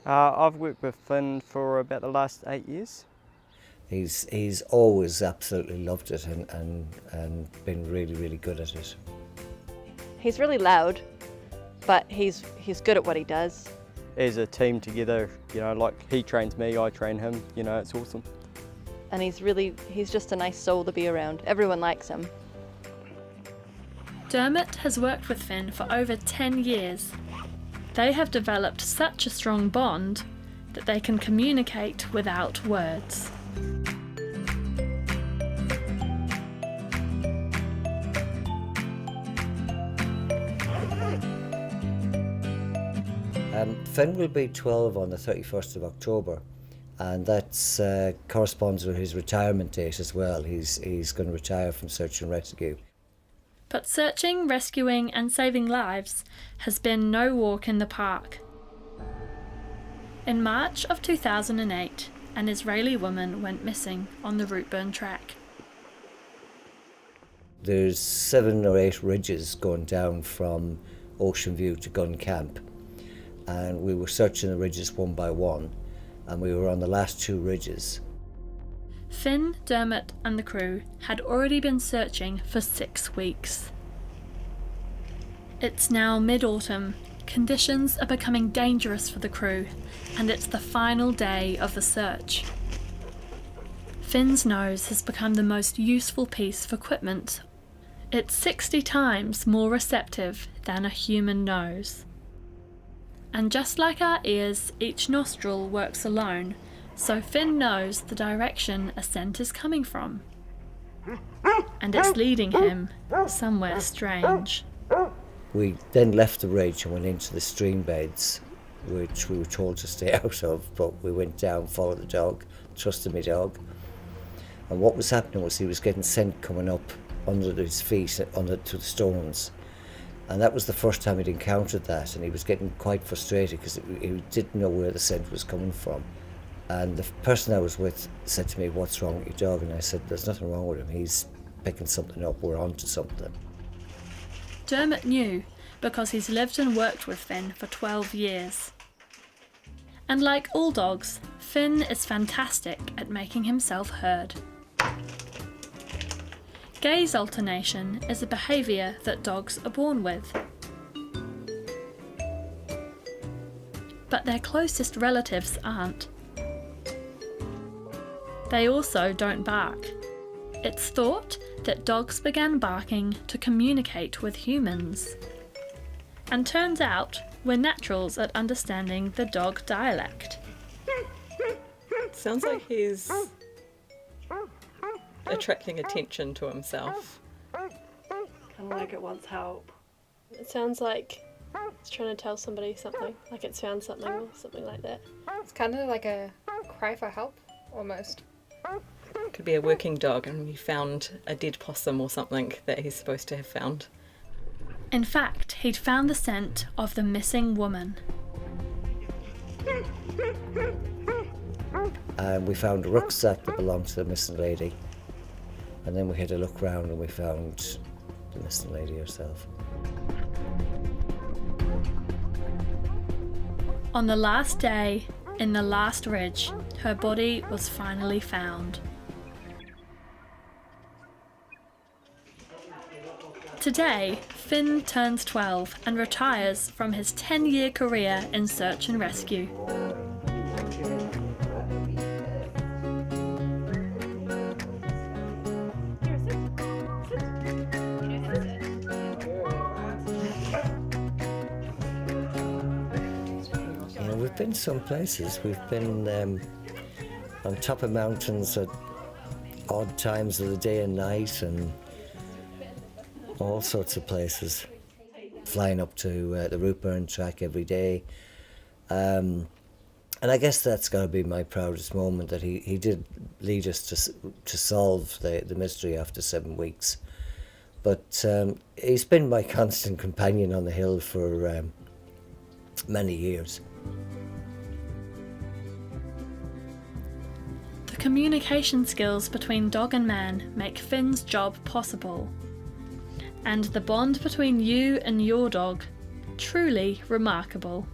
I've worked with Finn for about the last 8 years. He's always absolutely loved it and been really, really good at it. He's really loud, but he's good at what he does. As a team together, like he trains me, I train him, it's awesome. And he's just a nice soul to be around. Everyone likes him. Dermot has worked with Finn for over 10 years. They have developed such a strong bond that they can communicate without words. Finn will be 12 on the 31st of October, and that corresponds with his retirement date as well. He's going to retire from search and rescue. But searching, rescuing and saving lives has been no walk in the park. In March of 2008, an Israeli woman went missing on the Routeburn track. There's 7 or 8 ridges going down from Ocean View to Gun Camp, and we were searching the ridges one by one, and we were on the last 2 ridges. Finn, Dermot and the crew had already been searching for 6 weeks. It's now mid-autumn, conditions are becoming dangerous for the crew, and it's the final day of the search. Finn's nose has become the most useful piece of equipment. It's 60 times more receptive than a human nose. And just like our ears, each nostril works alone, so Finn knows the direction a scent is coming from. And it's leading him somewhere strange. We then left the ridge and went into the stream beds, which we were told to stay out of, but we went down, followed the dog, trusted my dog. And what was happening was he was getting scent coming up under his feet, to the stones. And that was the first time he'd encountered that, and he was getting quite frustrated because he didn't know where the scent was coming from. And the person I was with said to me, "What's wrong with your dog?" And I said, "There's nothing wrong with him. He's picking something up. We're onto something." Dermot knew because he's lived and worked with Finn for 12 years. And like all dogs, Finn is fantastic at making himself heard. Gaze alternation is a behaviour that dogs are born with. But their closest relatives aren't. They also don't bark. It's thought that dogs began barking to communicate with humans. And turns out we're naturals at understanding the dog dialect. Sounds like he's attracting attention to himself. Kind of like it wants help. It sounds like it's trying to tell somebody something, like it's found something or something like that. It's kind of like a cry for help, almost. Could be a working dog and he found a dead possum or something that he's supposed to have found. In fact, he'd found the scent of the missing woman. And we found a rucksack that belonged to the missing lady. And then we had a look round and we found the missing lady herself. On the last day, in the last ridge, her body was finally found. Today, Finn turns 12 and retires from his 10-year career in search and rescue. We've been some places. We've been on top of mountains at odd times of the day and night, and all sorts of places. Flying up to the Routeburn track every day. And I guess that's got to be my proudest moment, that he did lead us to solve the mystery after 7 weeks. But he's been my constant companion on the hill for many years. The communication skills between dog and man make Finn's job possible. And the bond between you and your dog, truly remarkable.